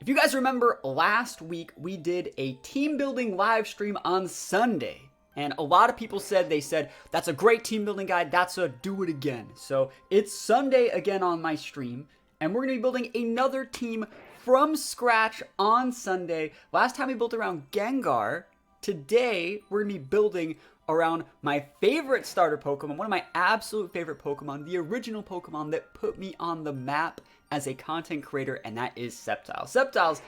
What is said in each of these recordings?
If you guys remember, last week we did a team building live stream on Sunday. And a lot of people said, that's a great team building guide, that's a do it again. So it's Sunday again on my stream, and we're going to be building another team from scratch on Sunday. Last time we built around Gengar. Today, we're going to be building around my favorite starter Pokemon, one of my absolute favorite Pokemon, the original Pokemon that put me on the map as a content creator, and that is Scepile. Scepile's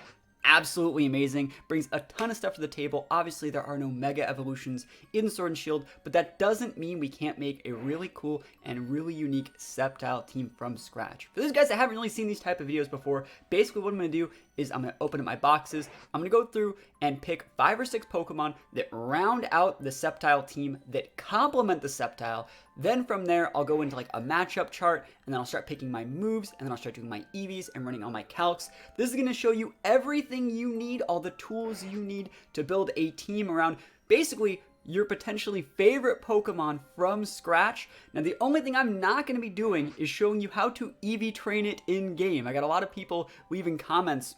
absolutely amazing, brings a ton of stuff to the table. Obviously, there are no Mega Evolutions in Sword and Shield, but that doesn't mean we can't make a really cool and really unique Scepile team from scratch. For those guys that haven't really seen these type of videos before, basically what I'm going to do is I'm going to open up my boxes. I'm going to go through and pick 5 or 6 Pokemon that round out the Scepile team, that complement the Scepile. Then from there, I'll go into like a matchup chart, and then I'll start picking my moves, and then I'll start doing my EVs and running all my calcs. This is going to show you everything you need, all the tools you need to build a team around basically your potentially favorite Pokemon from scratch. Now, the only thing I'm not going to be doing is showing you how to EV train it in game. I got a lot of people leaving comments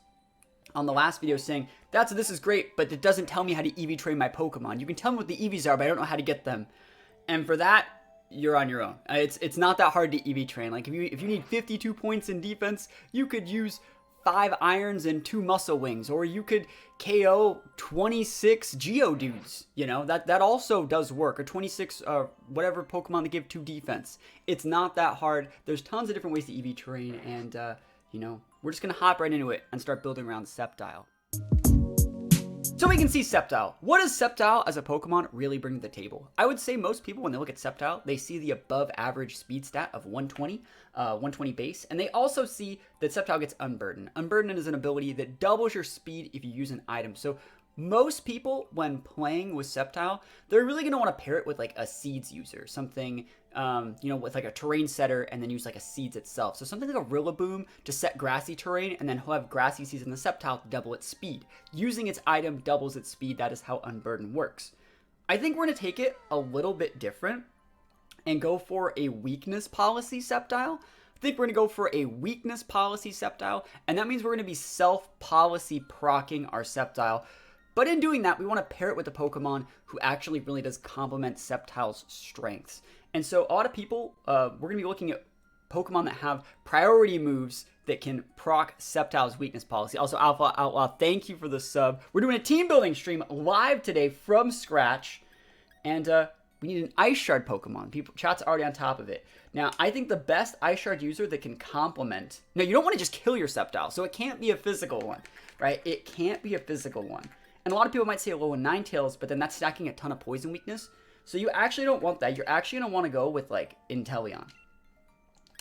on the last video saying, this is great, but it doesn't tell me how to EV train my Pokemon. You can tell me what the EVs are, but I don't know how to get them. And for that, you're on your own. It's not that hard to EV train. Like if you need 52 points in defense, you could use 5 irons and 2 muscle wings, or you could KO 26 Geodudes. You know, that also does work, or 26 whatever Pokemon to give 2 defense. It's not that hard. There's tons of different ways to EV train, and you know, we're just gonna hop right into it and start building around Scepile. So we can see Scepile. What does Scepile as a Pokemon really bring to the table? I would say most people, when they look at Scepile, they see the above average speed stat of 120 base, and they also see that Scepile gets Unburden. Unburden is an ability that doubles your speed if you use an item. So most people, when playing with Scepile, they're really going to want to pair it with like a Seeds user, something, you know, with like a terrain setter, and then use like a Seeds itself. So something like a Rillaboom to set grassy terrain, and then he'll have grassy Seeds in the Scepile to double its speed. Using its item doubles its speed. That is how Unburden works. I think we're going to take it a little bit different and go for a weakness policy Scepile. I think we're going to go for a weakness policy Scepile, and that means we're going to be self-policy procking our Scepile. But in doing that, we want to pair it with a Pokemon who actually really does complement Sceptile's strengths. And so a lot of people, we're going to be looking at Pokemon that have priority moves that can proc Sceptile's weakness policy. Also, Alpha Outlaw, thank you for the sub. We're doing a team building stream live today from scratch. And we need an Ice Shard Pokemon. Chat's already on top of it. Now, I think the best Ice Shard user that can complement... No, you don't want to just kill your Scepile, so it can't be a physical one, right? It can't be a physical one. And a lot of people might say Alolan Ninetales, but then that's stacking a ton of poison weakness. So you actually don't want that. You're actually going to want to go with like Inteleon.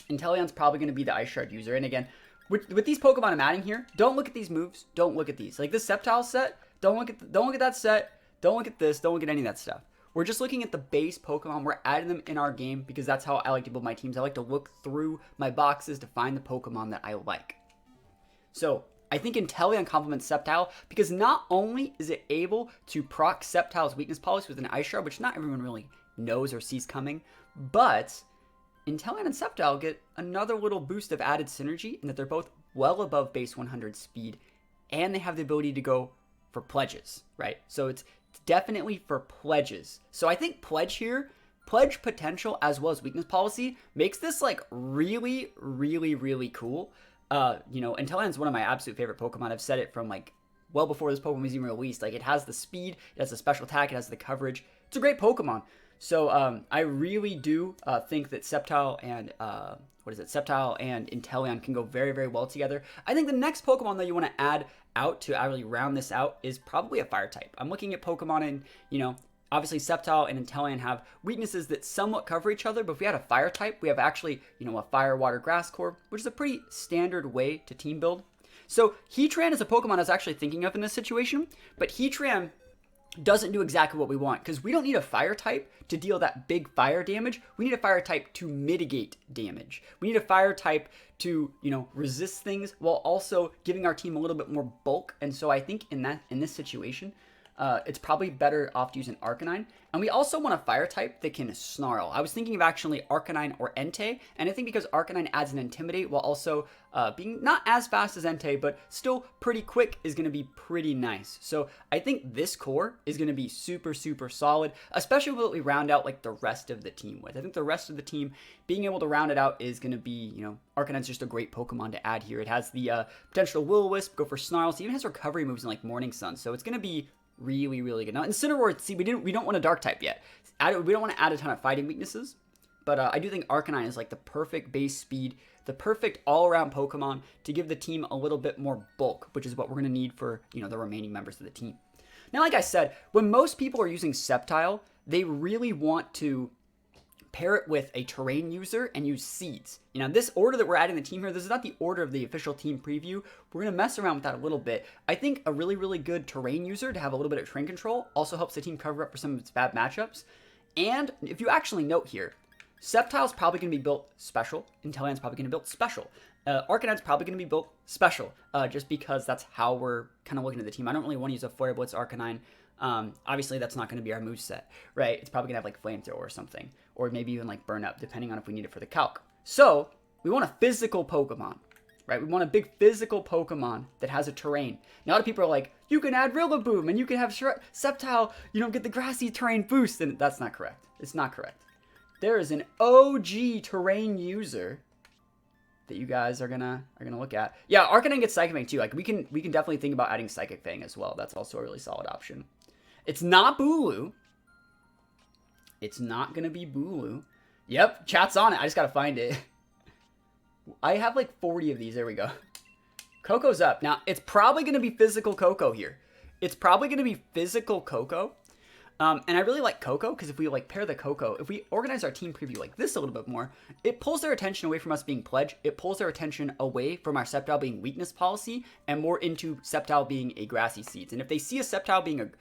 Inteleon's probably going to be the Ice Shard user. And again, with these Pokemon I'm adding here, don't look at these moves. Don't look at these. Like this Sceptile set, don't look at that set. Don't look at this. Don't look at any of that stuff. We're just looking at the base Pokemon. We're adding them in our game because that's how I like to build my teams. I like to look through my boxes to find the Pokemon that I like. So I think Inteleon complements Scepile because not only is it able to proc Sceptile's weakness policy with an Ice Shard, which not everyone really knows or sees coming, but Inteleon and Scepile get another little boost of added synergy in that they're both well above base 100 speed, and they have the ability to go for pledges, right? So it's definitely for pledges. So I think pledge potential as well as weakness policy makes this like really, really, really cool. You know, Inteleon's one of my absolute favorite Pokemon. I've said it from like well before this Pokemon was even released. Like it has the speed, it has the special attack, it has the coverage. It's a great Pokemon. So I really do think that Scepile and Scepile and Inteleon can go very, very well together. I think the next Pokemon that you want to add out to really round this out is probably a Fire type. I'm looking at Pokemon and, you know, obviously Scepile and Inteleon have weaknesses that somewhat cover each other, but if we had a Fire type, we have actually, you know, a Fire, Water, Grass core, which is a pretty standard way to team build. So Heatran is a Pokemon I was actually thinking of in this situation, but Heatran doesn't do exactly what we want because we don't need a Fire type to deal that big fire damage. We need a Fire type to mitigate damage. We need a Fire type to, you know, resist things while also giving our team a little bit more bulk. And so I think in this situation, it's probably better off to use an Arcanine. And we also want a fire type that can snarl. I was thinking of actually Arcanine or Entei, and I think because Arcanine adds an Intimidate while also being not as fast as Entei, but still pretty quick is going to be pretty nice. So I think this core is going to be super, super solid, especially when we round out like the rest of the team with. I think the rest of the team, being able to round it out is going to be, you know, Arcanine's just a great Pokemon to add here. It has the potential Will-O-Wisp, go for Snarls, it even has recovery moves in like Morning Sun, so it's going to be really, really good. Now, Incineroar, see, we don't want a Dark type yet. We don't want to add a ton of fighting weaknesses, but I do think Arcanine is like the perfect base speed, the perfect all-around Pokemon to give the team a little bit more bulk, which is what we're going to need for, you know, the remaining members of the team. Now, like I said, when most people are using Scepile, they really want to pair it with a terrain user and use seeds. You know, this order that we're adding the team here, this is not the order of the official team preview. We're going to mess around with that a little bit. I think a really, really good terrain user to have a little bit of train control also helps the team cover up for some of its bad matchups. And if you actually note here, Sceptile's probably going to be built special. Inteleon's probably going to be built special. Arcanine's probably going to be built special, just because that's how we're kind of looking at the team. I don't really want to use a Flare Blitz Arcanine. Obviously that's not going to be our moveset, right? It's probably gonna have like Flamethrower or something, or maybe even like Burn Up, depending on if we need it for the calc. So we want a physical Pokemon, right? We want a big physical Pokemon that has a terrain. Now, a lot of people are like, you can add Rillaboom and you can have Sceptile, you don't get the grassy terrain boost, and that's not correct. It's not correct. There is an OG terrain user that you guys are gonna look at. Yeah, Arcanine gets Psychic Fang too. Like we can definitely think about adding Psychic Fang as well. That's also a really solid option. It's not Bulu. It's not going to be Bulu. Yep, chat's on it. I just got to find it. I have like 40 of these. There we go. Coco's up. Now, it's probably going to be physical Coco here. It's probably going to be physical Coco. And I really like Coco because if we like pair the Coco, if we organize our team preview like this a little bit more, it pulls their attention away from us being Pledge. It pulls their attention away from our Sceptile being weakness policy and more into Sceptile being a grassy seeds. And if they see a Sceptile being an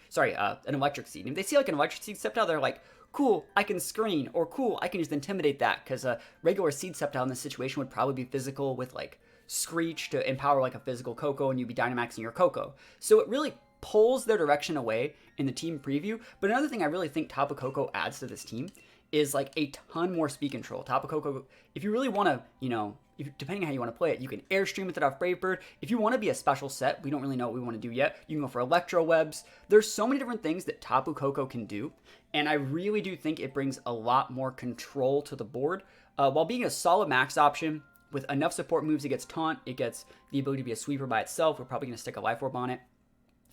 electric seed, and if they see like an electric seed Sceptile, they're like, cool, I can screen, or cool, I can just intimidate that, because a regular seed Sceptile in this situation would probably be physical with like Screech to empower like a physical Coco, and you'd be Dynamaxing your Coco. So it really pulls their direction away in the team preview. But another thing I really think Tapu Koko adds to this team is like a ton more speed control. Tapu Koko, if you really want to, you know, depending on how you want to play it, you can Airstream with it off Brave Bird. If you want to be a special set, we don't really know what we want to do yet. You can go for Electro Webs. There's so many different things that Tapu Koko can do, and I really do think it brings a lot more control to the board, while being a solid max option with enough support moves. It gets Taunt, it gets the ability to be a sweeper by itself. We're probably going to stick a Life Orb on it.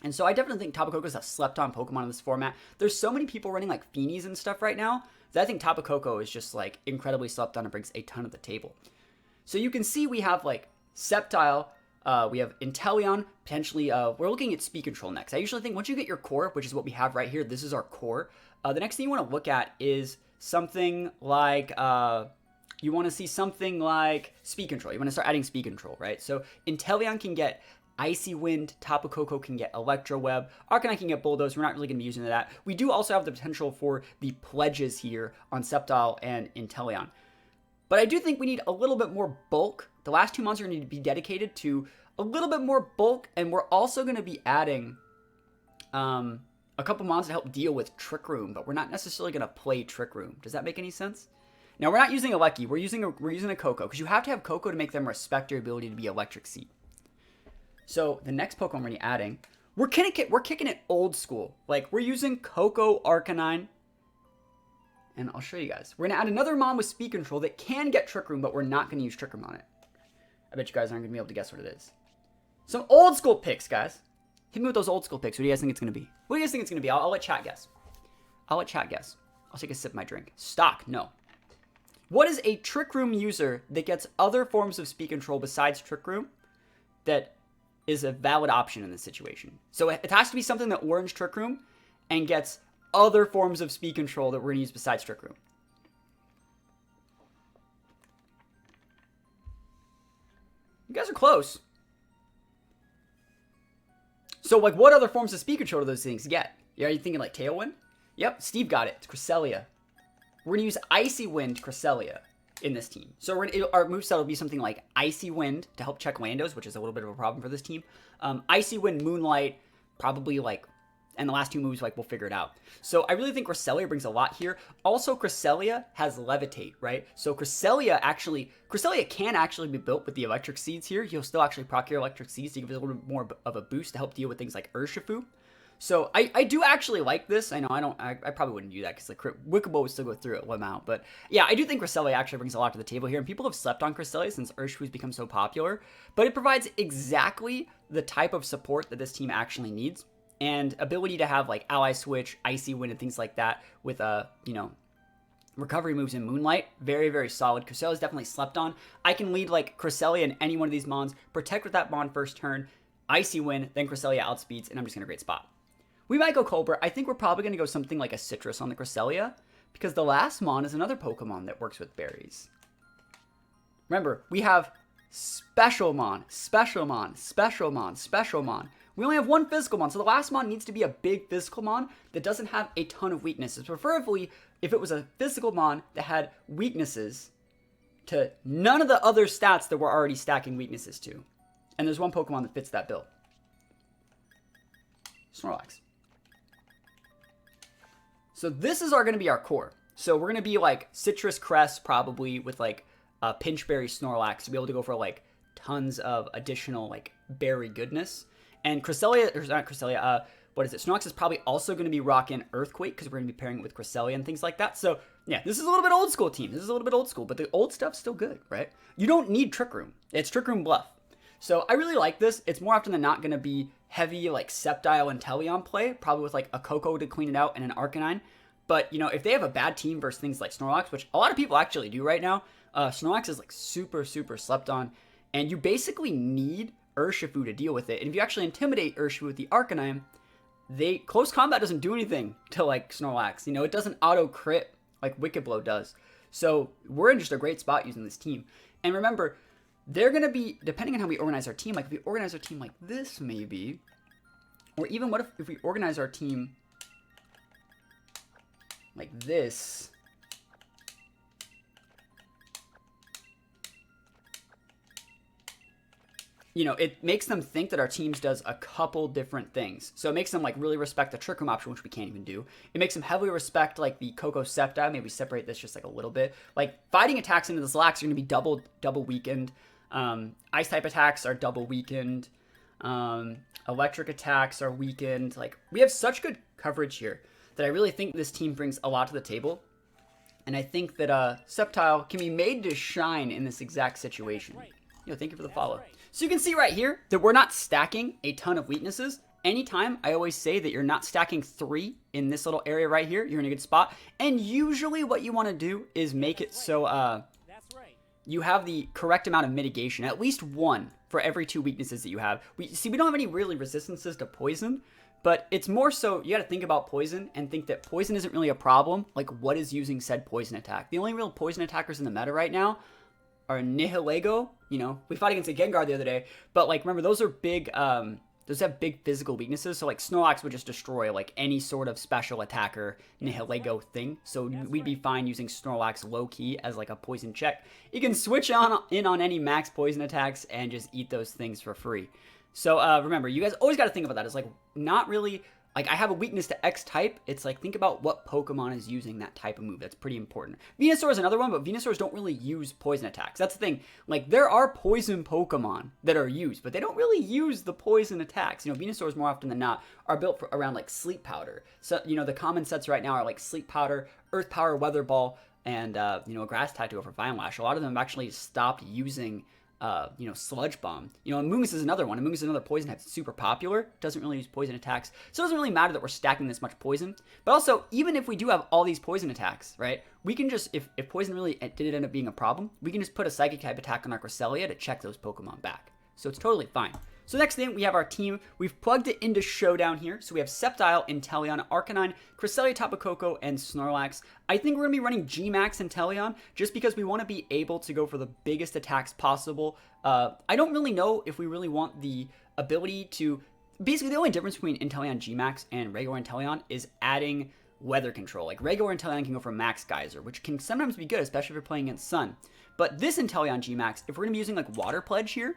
And so I definitely think Tapu Koko is a slept-on Pokemon in this format. There's so many people running like Feenies and stuff right now that I think Tapu Koko is just like incredibly slept-on and brings a ton to the table. So you can see we have like Sceptile, we have Inteleon, potentially, we're looking at Speed Control next. I usually think once you get your core, which is what we have right here, this is our core, the next thing you want to look at is something like, you want to see something like Speed Control. You want to start adding Speed Control, right? So Inteleon can get Icy Wind, Tapu Koko can get Electro Web, Arcanine can get Bulldoze. We're not really going to be using that. We do also have the potential for the pledges here on Sceptile and Inteleon. But I do think we need a little bit more bulk. The last 2 months are going to be dedicated to a little bit more bulk, and we're also going to be adding a couple mons to help deal with Trick Room, but we're not necessarily going to play Trick Room. Does that make any sense? Now, we're not using a Lucky. We're using a Coco, because you have to have Coco to make them respect your ability to be Electric Seed. So the next Pokemon we're going to be adding, we're kicking it old school. Like, we're using Coco Arcanine. And I'll show you guys. We're going to add another Mon with Speed Control that can get Trick Room, but we're not going to use Trick Room on it. I bet you guys aren't going to be able to guess what it is. Some old school picks, guys. Hit me with those old school picks. What do you guys think it's going to be? What do you guys think it's going to be? I'll let chat guess. I'll take a sip of my drink. Stock, no. What is a Trick Room user that gets other forms of Speed Control besides Trick Room that is a valid option in this situation? So it has to be something that Orange Trick Room and gets other forms of Speed Control that we're going to use besides Trick Room. You guys are close. So, like, what other forms of Speed Control do those things get? Are you thinking, like, Tailwind? Yep, Steve got it. It's Cresselia. We're going to use Icy Wind Cresselia in this team. So our moveset will be something like Icy Wind to help check Landos, which is a little bit of a problem for this team. Icy Wind, Moonlight, probably like And the last two moves, like, we'll figure it out. So I really think Cresselia brings a lot here. Also, Cresselia has Levitate, right? So Cresselia can actually be built with the Electric Seeds here. You'll still actually proc your Electric Seeds to give it a little bit more of a boost to help deal with things like Urshifu. So I do actually like this. I know I probably wouldn't do that because the Wiccabow would still go through it one out. But yeah, I do think Cresselia actually brings a lot to the table here. And people have slept on Cresselia since Urshifu's become so popular. But it provides exactly the type of support that this team actually needs. And ability to have like Ally Switch, Icy Wind, and things like that with, recovery moves in Moonlight. Very, very solid. Cresselia is definitely slept on. I can lead like Cresselia in any one of these mons, protect with that mon first turn, Icy Wind, then Cresselia outspeeds, and I'm just in a great spot. We might go Cobra. I think we're probably going to go something like a Citrus on the Cresselia, because the last mon is another Pokemon that works with berries. Remember, we have Special Mon, Special Mon, Special Mon, Special Mon. We only have one physical mon, so the last mon needs to be a big physical mon that doesn't have a ton of weaknesses. Preferably, if it was a physical mon that had weaknesses to none of the other stats that we're already stacking weaknesses to. And there's one Pokemon that fits that bill. Snorlax. So this is going to be our core. So we're going to be like Citrus Cress probably with like Pinchberry Snorlax to be able to go for like tons of additional like berry goodness. And Cresselia, or not Cresselia, Snorlax is probably also going to be rocking Earthquake because we're going to be pairing it with Cresselia and things like that. So, yeah, this is a little bit old school team. This is a little bit old school, but the old stuff's still good, right? You don't need Trick Room. It's Trick Room Bluff. So I really like this. It's more often than not going to be heavy, like, Scepile and Teleon play, probably with, like, a Coco to clean it out and an Arcanine. But, if they have a bad team versus things like Snorlax, which a lot of people actually do right now, Snorlax is, like, super, super slept on. And you basically need Urshifu to deal with it. And if you actually intimidate Urshifu with the Arcanine, close combat doesn't do anything to like Snorlax. It doesn't auto crit like Wicked Blow does. So we're in just a great spot using this team. And remember, they're going to be, depending on how we organize our team, like if we organize our team like this maybe, or even what if we organize our team like this, it makes them think that our teams does a couple different things. So it makes them, like, really respect the Trick Room option, which we can't even do. It makes them heavily respect, like, the Coco Sceptile. Maybe separate this just, like, a little bit. Like, fighting attacks into the Zlax are going to be double weakened. Ice-type attacks are double weakened. Electric attacks are weakened. Like, we have such good coverage here that I really think this team brings a lot to the table. And I think that Sceptile can be made to shine in this exact situation. Thank you for the follow. So you can see right here that we're not stacking a ton of weaknesses. Anytime, I always say that you're not stacking 3 in this little area right here, you're in a good spot. And usually what you want to do is make it so you have the correct amount of mitigation, at least 1 for every 2 weaknesses that you have. We don't have any really resistances to poison, but it's more so you got to think about poison and think that poison isn't really a problem. Like, what is using said poison attack? The only real poison attackers in the meta right now are Nihilego. We fought against a Gengar the other day, but like, remember, those are big, those have big physical weaknesses. So like Snorlax would just destroy like any sort of special attacker Nihilego thing. So we'd be fine using Snorlax low key as like a poison check. You can switch in on any max poison attacks and just eat those things for free. So remember, you guys always got to think about that. It's like not really like I have a weakness to X type. It's like think about what Pokemon is using that type of move. That's pretty important. Venusaur is another one, but Venusaurs don't really use poison attacks. That's the thing. Like there are poison Pokemon that are used, but they don't really use the poison attacks. Venusaurs more often than not are built around like Sleep Powder. So the common sets right now are like Sleep Powder, Earth Power, Weather Ball, and a Grass type to go for Vine Lash. A lot of them have actually stopped using Sludge Bomb. Amoonguss is another one. Amoonguss is another poison type that's super popular. Doesn't really use poison attacks. So it doesn't really matter that we're stacking this much poison. But also, even if we do have all these poison attacks, right? We can just, if poison really did end up being a problem, we can just put a Psychic type attack on our Cresselia to check those Pokemon back. So it's totally fine. So next thing, we have our team. We've plugged it into Showdown here. So we have Scepile, Inteleon, Arcanine, Cresselia, Tapu Koko, and Snorlax. I think we're going to be running G-Max Inteleon just because we want to be able to go for the biggest attacks possible. I don't really know if we really want the ability to... Basically, the only difference between Inteleon G-Max and regular Inteleon is adding weather control. Like regular Inteleon can go for Max Geyser, which can sometimes be good, especially if you're playing against Sun. But this Inteleon G-Max, if we're going to be using like Water Pledge here,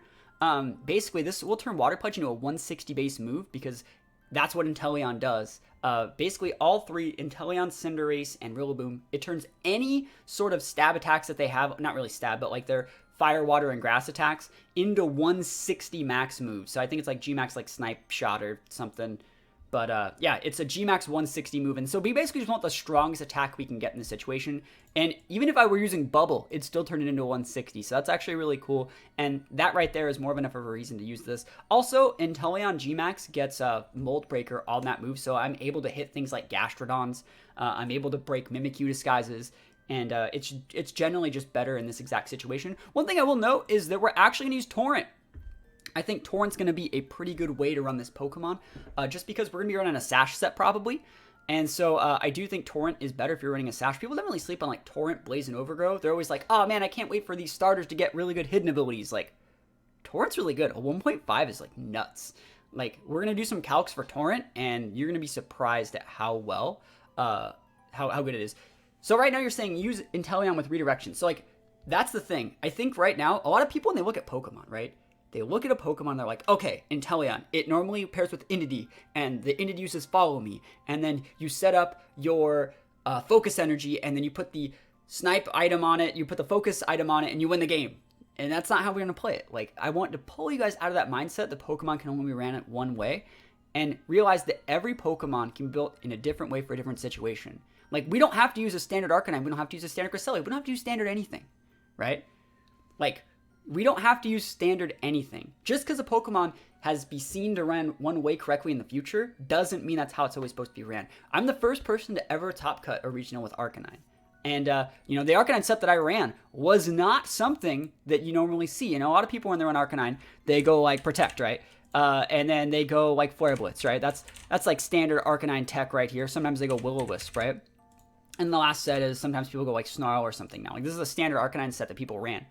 basically this will turn Water Pledge into a 160 base move because that's what Inteleon does. Basically, all three, Inteleon, Cinderace, and Rillaboom, it turns any sort of stab attacks that they have, not really stab, but like their fire, water, and grass attacks, into 160 max moves. So I think it's like G-Max, like Snipe Shot or something. But yeah, it's a G-Max 160 move. And so we basically just want the strongest attack we can get in this situation. And even if I were using Bubble, it'd still turn it into 160. So that's actually really cool. And that right there is more of enough of a reason to use this. Also, Inteleon G-Max gets a Mold Breaker on that move. So I'm able to hit things like Gastrodons. I'm able to break Mimikyu disguises. And it's generally just better in this exact situation. One thing I will note is that we're actually going to use Torrent. I think Torrent's going to be a pretty good way to run this Pokemon, just because we're going to be running a Sash set probably. And so I do think Torrent is better if you're running a Sash. People don't really sleep on like Torrent, Blaze, and Overgrowth. They're always like, oh man, I can't wait for these starters to get really good hidden abilities. Like, Torrent's really good. A 1.5 is like nuts. Like, we're going to do some calcs for Torrent, and you're going to be surprised at how well, how good it is. So right now you're saying use Inteleon with redirection. So like, that's the thing. I think right now, a lot of people when they look at Pokemon, right? They look at a Pokemon, they're like, okay, Inteleon, it normally pairs with Indeedee, and the Indeedee uses Follow Me, and then you set up your Focus Energy, and then you put the Snipe item on it, you put the Focus item on it, and you win the game. And that's not how we're going to play it. Like, I want to pull you guys out of that mindset that Pokemon can only be ran it one way, and realize that every Pokemon can be built in a different way for a different situation. Like, we don't have to use a standard Arcanine, we don't have to use a standard Cresselia, we don't have to use standard anything, right? Like, we don't have to use standard anything. Just because a Pokemon has been seen to run one way correctly in the future doesn't mean that's how it's always supposed to be ran. I'm the first person to ever top cut a regional with Arcanine. And, you know, the Arcanine set that I ran was not something that you normally see. You know, a lot of people when they run Arcanine, they go like Protect, right? And then they go like Flare Blitz, right? That's like standard Arcanine tech right here. Sometimes they go Will-O-Wisp, right? And the last set is sometimes people go like Snarl or something now. Like, this is a standard Arcanine set that people ran.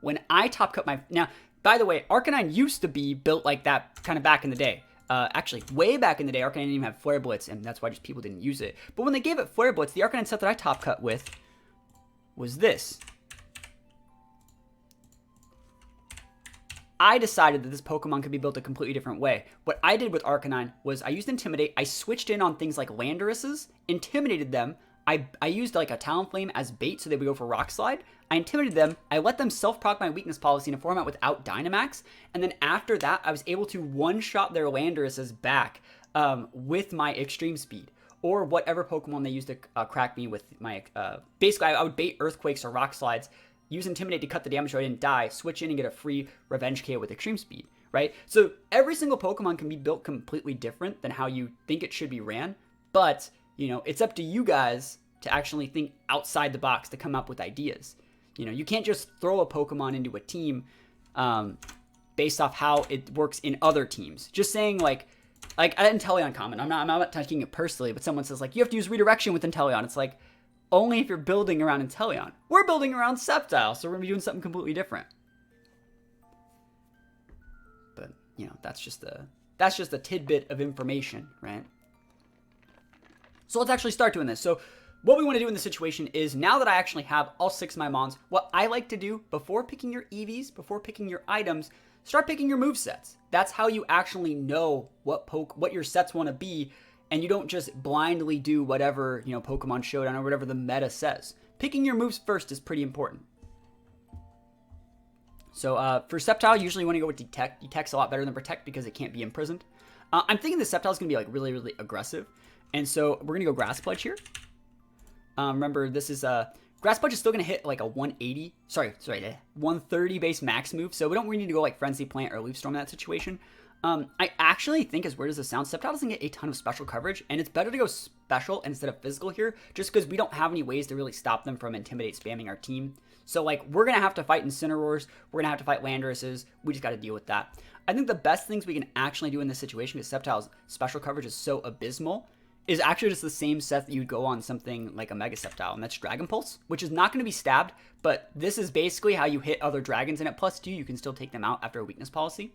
When I top cut my... Now, by the way, Arcanine used to be built like that kind of back in the day. Actually, way back in the day, Arcanine didn't even have Flare Blitz, and that's why just people didn't use it. But when they gave it Flare Blitz, the Arcanine set that I top cut with was this. I decided that this Pokemon could be built a completely different way. What I did with Arcanine was I used Intimidate. I switched in on things like Landorus's, intimidated them. I used like a Talonflame as bait so they would go for Rock Slide. I intimidated them. I let them self-proc my weakness policy in a format without Dynamax. And then after that, I was able to one-shot their Landorus's back with my Extreme Speed. Or whatever Pokemon they used to crack me with my... basically, I would bait Earthquakes or Rock Slides, use Intimidate to cut the damage so I didn't die, switch in and get a free Revenge KO with Extreme Speed, right? So every single Pokemon can be built completely different than how you think it should be ran. But, you know, it's up to you guys to actually think outside the box to come up with ideas. You know, you can't just throw a Pokemon into a team based off how it works in other teams. Just saying, like Inteleon comment. I'm not taking it personally, but someone says, like, you have to use redirection with Inteleon. It's like, only if you're building around Inteleon. We're building around Scepile, so we're going to be doing something completely different. But, you know, that's just a tidbit of information, right? So let's actually start doing this. So what we want to do in this situation is, now that I actually have all 6 of my Mons, what I like to do before picking your EVs, before picking your items, start picking your movesets. That's how you actually know what your sets want to be, and you don't just blindly do whatever, you know, Pokemon Showdown or whatever the meta says. Picking your moves first is pretty important. So for Scepile, usually you want to go with Detect. Detect's a lot better than Protect because it can't be imprisoned. I'm thinking the Sceptile's going to be like really, really aggressive. And so we're going to go Grass Pledge here. Remember, this is Grass Pledge is still going to hit like a 130 base max move, so we don't really need to go like Frenzy Plant or Leaf Storm in that situation. I actually think, as weird as this sounds, Sceptile doesn't get a ton of special coverage, and it's better to go special instead of physical here, just because we don't have any ways to really stop them from Intimidate spamming our team. So, like, we're going to have to fight Incineroars, we're going to have to fight Landoruses, we just got to deal with that. I think the best things we can actually do in this situation, because Sceptile's special coverage is so abysmal, is actually just the same set that you'd go on something like a Mega Sceptile, and that's Dragon Pulse, which is not going to be stabbed, but this is basically how you hit other dragons, and at +2, you can still take them out after a weakness policy.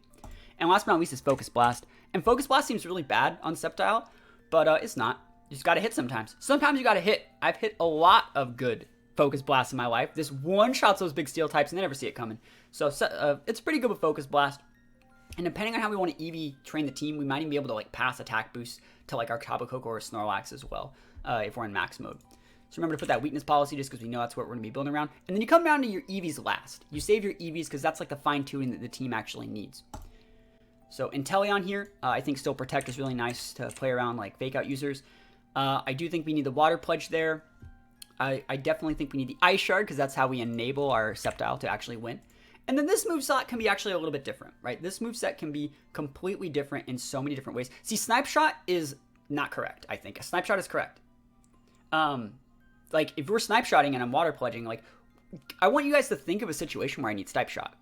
And last but not least is Focus Blast. And Focus Blast seems really bad on Sceptile, but it's not. You just got to hit sometimes. Sometimes you got to hit. I've hit a lot of good Focus Blasts in my life. This one-shots those big steel types, and they never see it coming. So it's pretty good with Focus Blast. And depending on how we want to EV train the team, we might even be able to like pass attack boost to like our Tapu Koko or Snorlax as well, if we're in max mode. So remember to put that weakness policy just because we know that's what we're going to be building around. And then you come down to your EVs last. You save your EVs because that's like the fine tuning that the team actually needs. So Inteleon here, I think still Protect is really nice to play around like fake out users. I do think we need the Water Pledge there. I definitely think we need the Ice Shard because that's how we enable our Scepile to actually win. And then this moveset can be actually a little bit different, right? This moveset can be completely different in so many different ways. See, Snipe Shot is not correct, I think. A Snipe Shot is correct. Like, if we're Snipe Shotting and I'm Water Pledging, like, I want you guys to think of a situation where I need Snipe Shot.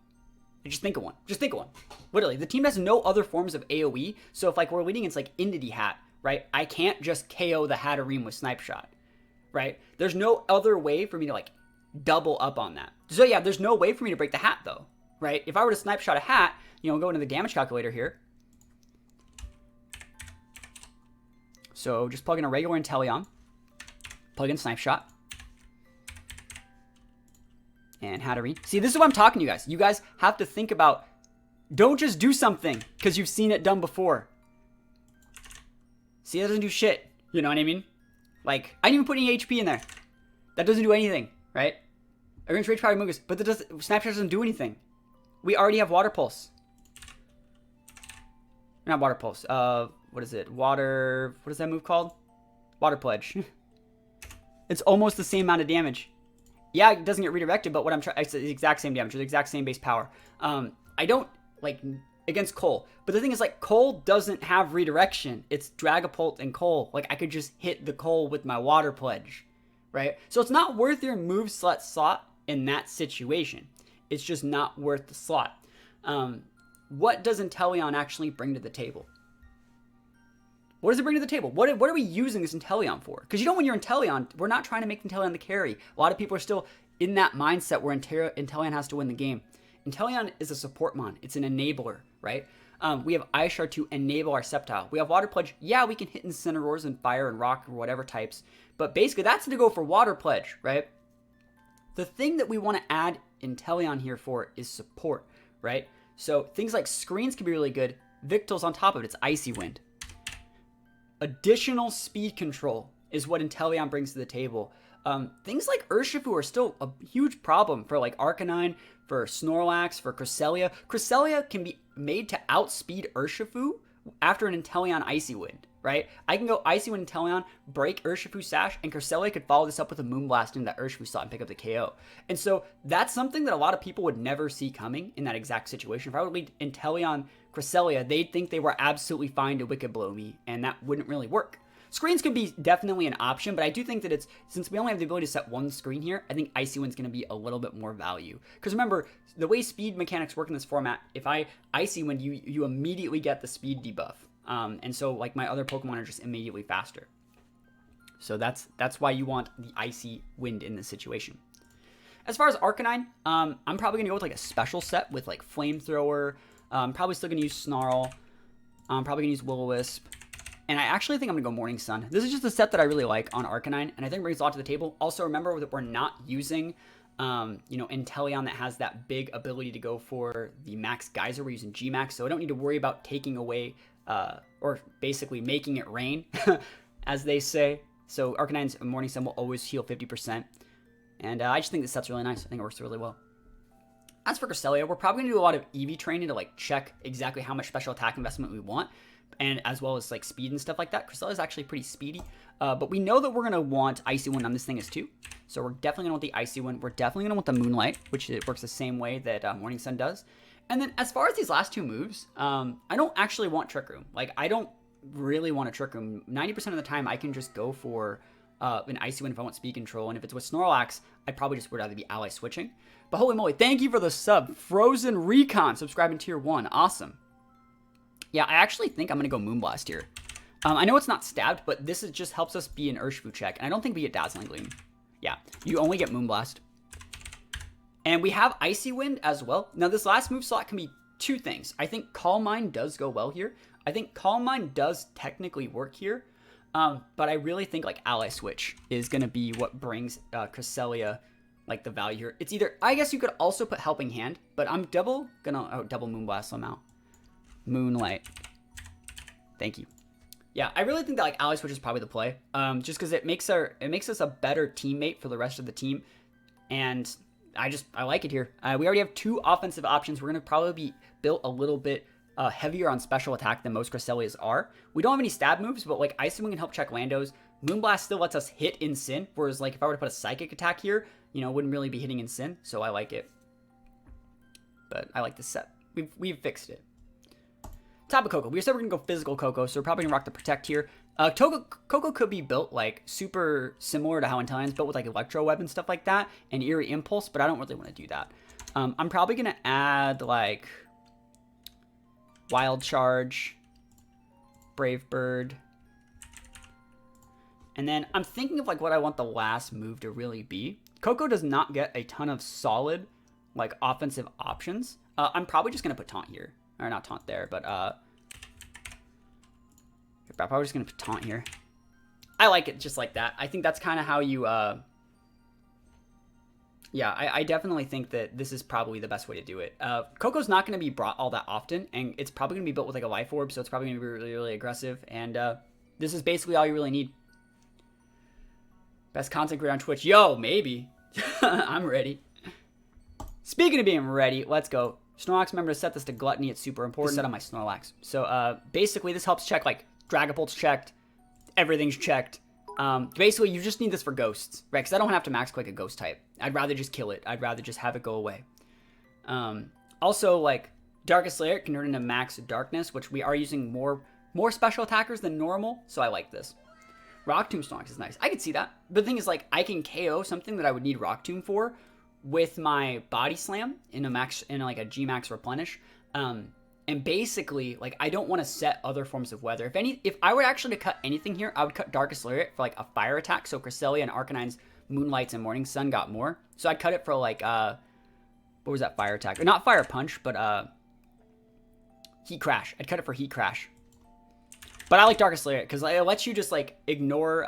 Just think of one. Just think of one. Literally, the team has no other forms of AoE, so if, like, we're leading against, like, Entity Hat, right? I can't just KO the Hatterene with Snipe Shot, right? There's no other way for me to, like, double up on that. So, yeah, there's no way for me to break the hat, though, right? If I were to Snipe Shot a hat, you know, go into the damage calculator here. So, just plug in a regular Inteleon. Plug in Snipe Shot. And Hatterene. See, this is what I'm talking to you guys. You guys have to think about, don't just do something because you've seen it done before. See, that doesn't do shit. You know what I mean? Like, I didn't even put any HP in there. That doesn't do anything, right? Against Rage Powder Mugus, but Snapshot doesn't do anything. We already have Water Pulse. Not Water Pulse. What is it? What is that move called? Water Pledge. It's almost the same amount of damage. Yeah, it doesn't get redirected, but what I'm trying, it's the exact same damage, the exact same base power. I don't, like, against Cole. But the thing is, like, Cole doesn't have redirection. It's Dragapult and Cole. Like, I could just hit the Cole with my Water Pledge, right? So it's not worth your move slot in that situation. It's just not worth the slot. What does Inteleon actually bring to the table? What does it bring to the table? What are we using this Inteleon for? Because you know when you're Inteleon, we're not trying to make Inteleon the carry. A lot of people are still in that mindset where Inteleon has to win the game. Inteleon is a support mon. It's an enabler, right? We have Ice Shard to enable our Sceptile. We have Water Pledge. Yeah, we can hit Incineroars and Fire and Rock or whatever types. But basically, that's to go for Water Pledge, right? The thing that we want to add Inteleon here for is support, right? So things like Screens can be really good. Victals on top of it. It's Icy Wind. Additional speed control is what Inteleon brings to the table. Things like Urshifu are still a huge problem for like Arcanine, for Snorlax, for Cresselia. Cresselia can be made to outspeed Urshifu after an Inteleon Icy Wind, right? I can go Icy Wind Inteleon, break Urshifu Sash, and Cresselia could follow this up with a Moonblast into that Urshifu slot and pick up the KO. And so that's something that a lot of people would never see coming in that exact situation. If I would lead Inteleon Cresselia, they'd think they were absolutely fine to Wicked Blow me, and that wouldn't really work. Screens could be definitely an option, but I do think that it's, since we only have the ability to set one screen here, I think Icy Wind's going to be a little bit more value. Because remember, the way speed mechanics work in this format, if I Icy Wind, you immediately get the speed debuff. And so, like, my other Pokemon are just immediately faster. So that's why you want the Icy Wind in this situation. As far as Arcanine, I'm probably going to go with, like, a special set with, like, Flamethrower. Probably still going to use Snarl. I'm probably going to use Will-O-Wisp. And I actually think I'm going to go Morning Sun. This is just a set that I really like on Arcanine, and I think it brings a lot to the table. Also, remember that we're not using, Inteleon that has that big ability to go for the Max Geyser. We're using G-Max, so I don't need to worry about taking away, or basically making it rain, as they say. So Arcanine's Morning Sun will always heal 50%. And I just think this set's really nice. I think it works really well. As for Cresselia, we're probably going to do a lot of EV training to, like, check exactly how much special attack investment we want, and as well as, like, speed and stuff like that. Cresselia is actually pretty speedy, but we know that we're going to want Icy Wind on this thing as too, so we're definitely going to want the Icy Wind. We're definitely going to want the Moonlight, which it works the same way that Morning Sun does. And then as far as these last two moves, I don't actually want Trick Room. Like, I don't really want a Trick Room. 90% of the time, I can just go for an Icy Wind if I want speed control, and if it's with Snorlax, I probably just would rather be ally switching. But holy moly, thank you for the sub. Frozen Recon, subscribing tier 1. Awesome. Yeah, I actually think I'm going to go Moonblast here. I know it's not stabbed, but this just helps us be an Urshifu check, and I don't think we get Dazzling Gleam. Yeah, you only get Moonblast. And we have Icy Wind as well. Now, this last move slot can be two things. I think Calm Mind does go well here. I think Calm Mind does technically work here. But I really think, like, Ally Switch is going to be what brings Cresselia, like, the value here. It's either, I guess you could also put Helping Hand, but I'm double Moonblast somehow. Moonlight. Thank you. Yeah, I really think that like ally switch is probably the play. Just because it makes us a better teammate for the rest of the team, and I like it here. We already have 2 offensive options. We're gonna probably be built a little bit heavier on special attack than most Cresselias are. We don't have any stab moves, but like Ice Wing can help check Landos. Moonblast still lets us hit in Sin, whereas like if I were to put a psychic attack here, you know, it wouldn't really be hitting in Sin. So I like it. But I like this set. We've fixed it. Top of Coco. We said we're going to go physical Coco, so we're probably going to rock the Protect here. Coco could be built, like, super similar to how Intellion's built with, like, Electro Web and stuff like that, and Eerie Impulse, but I don't really want to do that. I'm probably going to add, like, Wild Charge, Brave Bird, and then I'm thinking of, like, what I want the last move to really be. Coco does not get a ton of solid, like, offensive options. I'm probably just going to put Taunt here. Or not Taunt there, but I'm probably just going to put Taunt here. I like it just like that. I think that's kind of how you, yeah, I definitely think that this is probably the best way to do it. Coco's not going to be brought all that often, and it's probably going to be built with like a Life Orb, so it's probably going to be really, really aggressive, and this is basically all you really need. Best content creator on Twitch. Yo, maybe. I'm ready. Speaking of being ready, let's go. Snorlax, remember to set this to Gluttony. It's super important. Set on my Snorlax. So basically, this helps check, like, Dragapult's checked. Everything's checked. Basically, you just need this for ghosts, right? Because I don't have to max click a ghost type. I'd rather just kill it. I'd rather just have it go away. Also, like, Darkest Lair can turn into max darkness, which we are using more special attackers than normal, so I like this. Rock Tomb Snorlax is nice. I can see that. But the thing is, like, I can KO something that I would need Rock Tomb for with my Body Slam in like a G Max Replenish. And basically, like, I don't want to set other forms of weather. If I were actually to cut anything here, I would cut Darkest Lariat for, like, a fire attack. So Cresselia and Arcanine's Moonlights and Morning Sun got more. So I'd cut it for, like, what was that fire attack? Or not Fire Punch, but, Heat Crash. I'd cut it for Heat Crash. But I like Darkest Lariat, because it lets you just, like, ignore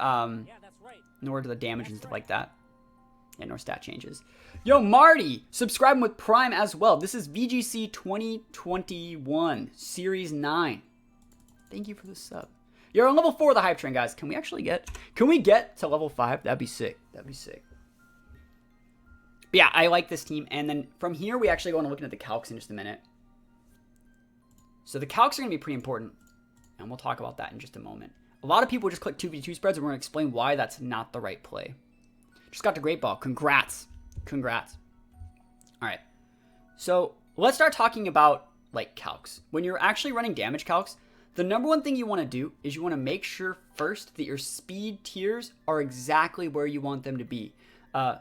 the damage and stuff like that. Yeah, no stat changes. Yo, Marty, subscribing with Prime as well. This is VGC 2021, Series 9. Thank you for the sub. You're on level 4 of the hype train, guys. Can we get to level 5? That'd be sick. That'd be sick. But yeah, I like this team. And then from here, we actually go on looking at the calcs in just a minute. So the calcs are going to be pretty important. And we'll talk about that in just a moment. A lot of people just click 2v2 spreads, and we're going to explain why that's not the right play. Just got the Great Ball. Congrats. Congrats. All right. So let's start talking about, like, calcs. When you're actually running damage calcs, the number one thing you want to do is you want to make sure first that your speed tiers are exactly where you want them to be.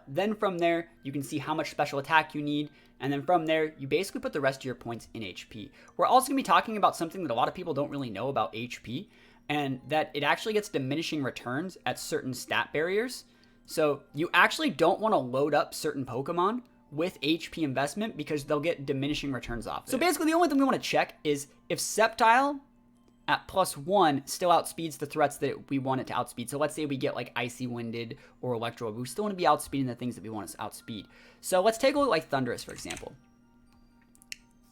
Then from there, you can see how much special attack you need. And then from there, you basically put the rest of your points in HP. We're also going to be talking about something that a lot of people don't really know about HP, and that it actually gets diminishing returns at certain stat barriers. So you actually don't want to load up certain Pokemon with HP investment because they'll get diminishing returns off. So basically the only thing we want to check is if Scepile at +1 still outspeeds the threats that we want it to outspeed. So let's say we get like Icy Winded or Electro, we still want to be outspeeding the things that we want to outspeed. So let's take a look like Thundurus, for example.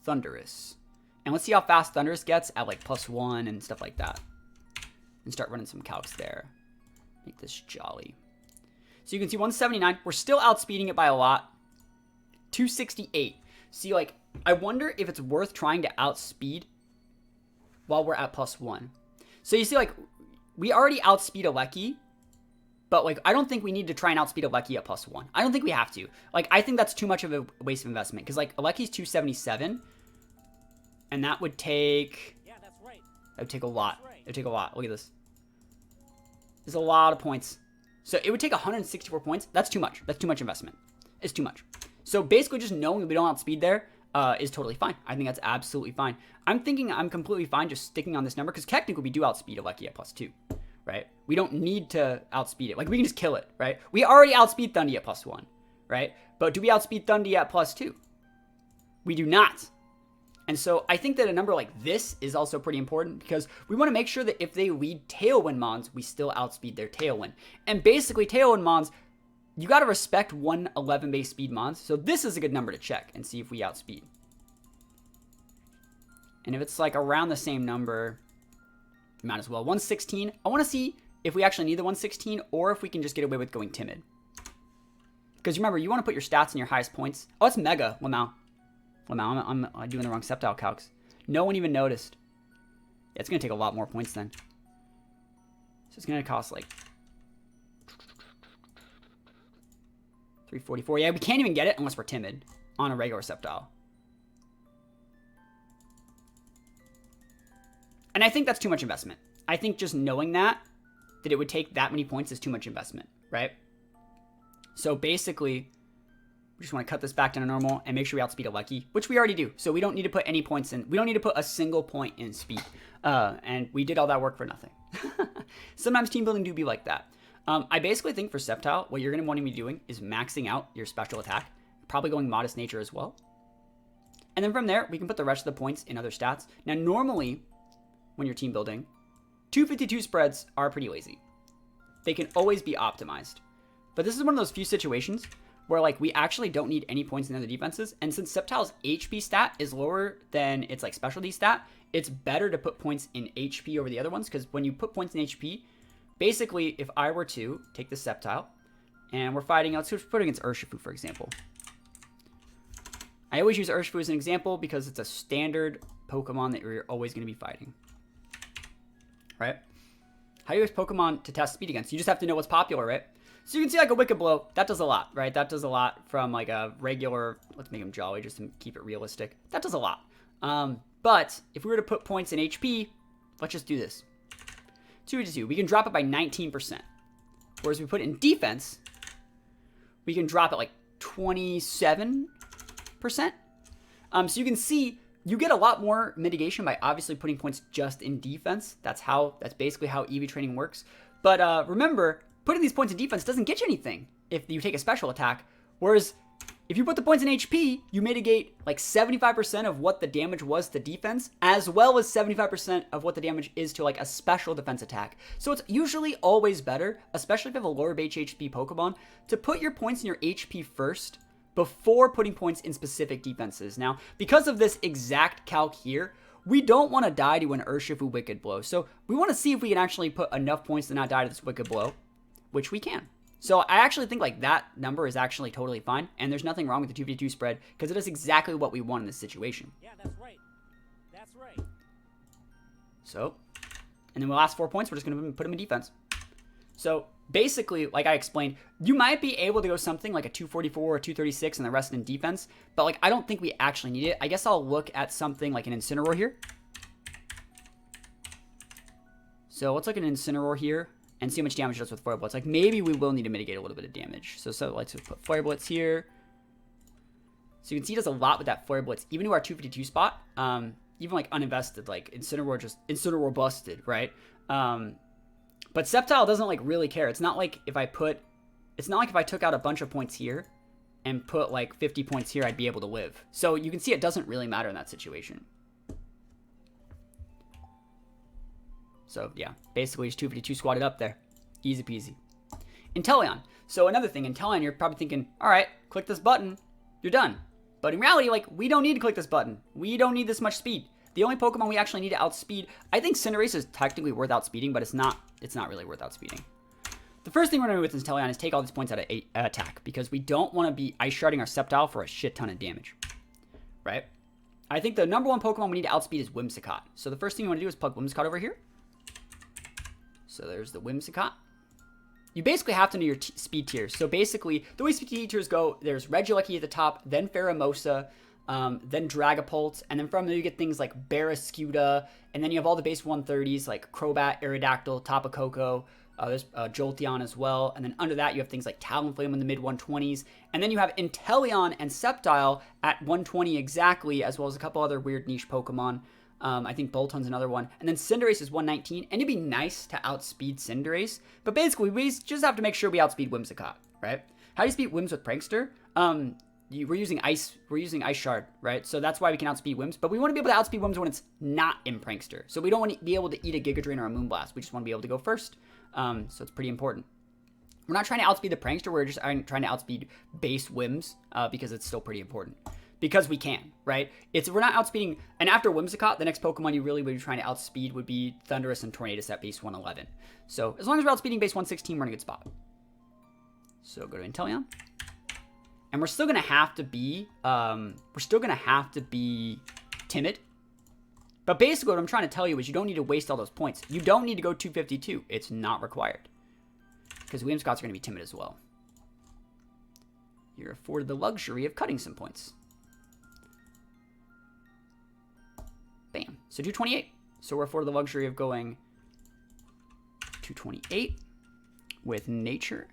Thundurus. And let's see how fast Thundurus gets at like +1 and stuff like that. And start running some calcs there. Make this jolly. So you can see 179. We're still outspeeding it by a lot. 268. See, like, I wonder if it's worth trying to outspeed while we're at +1. So you see, like, we already outspeed Alecki, but, like, I don't think we need to try and outspeed Alecki at +1. I don't think we have to. Like, I think that's too much of a waste of investment, because, like, Alecki's 277, and that would take... Yeah, that's right. That would take a lot. It would take a lot. Look at this. There's a lot of points. So it would take 164 points. That's too much. That's too much investment. It's too much. So basically just knowing that we don't outspeed there is totally fine. I think that's absolutely fine. I'm thinking I'm completely fine just sticking on this number because technically we do outspeed Alecki at +2, right? We don't need to outspeed it. Like, we can just kill it, right? We already outspeed Thundy at +1, right? But do we outspeed Thundy at +2? We do not. And so I think that a number like this is also pretty important because we want to make sure that if they lead Tailwind Mons, we still outspeed their Tailwind. And basically, Tailwind Mons, you got to respect 111 base speed Mons. So this is a good number to check and see if we outspeed. And if it's like around the same number, might as well. 116. I want to see if we actually need the 116 or if we can just get away with going timid. Because remember, you want to put your stats in your highest points. Oh, it's mega. Lamau. I'm doing the wrong Scepile calcs. No one even noticed. Yeah, it's going to take a lot more points then. So it's going to cost like 344. Yeah, we can't even get it unless we're timid on a regular Scepile. And I think that's too much investment. I think just knowing that it would take that many points is too much investment, right? So basically, we just want to cut this back down to normal and make sure we outspeed a Lucky, which we already do. So we don't need to put any points in. We don't need to put a single point in speed. And we did all that work for nothing. Sometimes team building do be like that. I basically think for Scepile, what you're going to want to be doing is maxing out your special attack, probably going modest nature as well. And then from there, we can put the rest of the points in other stats. Now, normally, when you're team building, 252 spreads are pretty lazy. They can always be optimized. But this is one of those few situations where like we actually don't need any points in the other defenses. And since Sceptile's HP stat is lower than its like specialty stat, it's better to put points in HP over the other ones. Because when you put points in HP, basically if I were to take the Sceptile and we're fighting, let's put it against Urshifu, for example. I always use Urshifu as an example because it's a standard Pokemon that you're always going to be fighting. Right? How do you use Pokemon to test speed against? You just have to know what's popular, right? So you can see like a Wicked Blow, that does a lot, right? That does a lot from like a regular, let's make him Jolly just to keep it realistic. That does a lot. But if we were to put points in HP, let's just do this. 2 we can drop it by 19%. Whereas we put it in defense, we can drop it like 27%. So you can see you get a lot more mitigation by obviously putting points just in defense. That's basically how EV training works. But remember, putting these points in defense doesn't get you anything if you take a special attack. Whereas if you put the points in HP, you mitigate like 75% of what the damage was to defense, as well as 75% of what the damage is to like a special defense attack. So it's usually always better, especially if you have a lower base HP Pokemon, to put your points in your HP first before putting points in specific defenses. Now, because of this exact calc here, we don't want to die to an Urshifu Wicked Blow. So we want to see if we can actually put enough points to not die to this Wicked Blow, which we can. So I actually think like that number is actually totally fine, and there's nothing wrong with the 2v2 spread because it is exactly what we want in this situation. Yeah, that's right. That's right. So, and then the last 4 points, we're just going to put them in defense. So basically, like I explained, you might be able to go something like a 244 or 236 and the rest in defense, but like I don't think we actually need it. I guess I'll look at something like an Incineroar here. So let's look at an Incineroar here and see how much damage it does with Fire Blitz. Like maybe we will need to mitigate a little bit of damage. So let's put Fire Blitz here. So you can see it does a lot with that Fire Blitz, even to our 252 spot. Even like uninvested, like Incineroar busted, right? But Sceptile doesn't like really care. It's not like if I took out a bunch of points here and put like 50 points here, I'd be able to live. So you can see it doesn't really matter in that situation. So yeah, basically just 252 squatted up there. Easy peasy. Inteleon. So another thing, Inteleon, you're probably thinking, all right, click this button, you're done. But in reality, like, we don't need to click this button. We don't need this much speed. The only Pokemon we actually need to outspeed, I think Cinderace is technically worth outspeeding, but it's not really worth outspeeding. The first thing we're going to do with Inteleon is take all these points out of attack, because we don't want to be ice sharding our Sceptile for a shit ton of damage, right? I think the number one Pokemon we need to outspeed is Whimsicott. So the first thing we want to do is plug Whimsicott over here. So there's the Whimsicott. You basically have to know your speed tiers. So basically, the way speed tiers go, there's Regieleki at the top, then Pheromosa, then Dragapult, and then from there you get things like Barraskewda, and then you have all the base 130s like Crobat, Aerodactyl, Tapu Koko, there's Jolteon as well, and then under that you have things like Talonflame in the mid 120s, and then you have Inteleon and Sceptile at 120 exactly, as well as a couple other weird niche Pokemon. I think Bolton's another one. And then Cinderace is 119. And it'd be nice to outspeed Cinderace. But basically, we just have to make sure we outspeed Whimsicott, right? How do you speed Whims with Prankster? We're using Ice Shard, right? So that's why we can outspeed Whims. But we want to be able to outspeed Whims when it's not in Prankster. So we don't want to be able to eat a Giga Drain or a Moonblast. We just want to be able to go first. So it's pretty important. We're not trying to outspeed the Prankster. We're just trying to outspeed base Whims because it's still pretty important. because we can, right? We're not outspeeding, and after Whimsicott, the next Pokemon you really would be trying to outspeed would be Thundurus and Tornadus at base 111. So as long as we're outspeeding base 116, we're in a good spot. So go to Inteleon. And we're still gonna have to be timid. But basically what I'm trying to tell you is you don't need to waste all those points. You don't need to go 252. It's not required. Because Whimsicott's are gonna be timid as well. You're afforded the luxury of cutting some points. Bam. So 228. So we're afforded the luxury of going 228 with nature.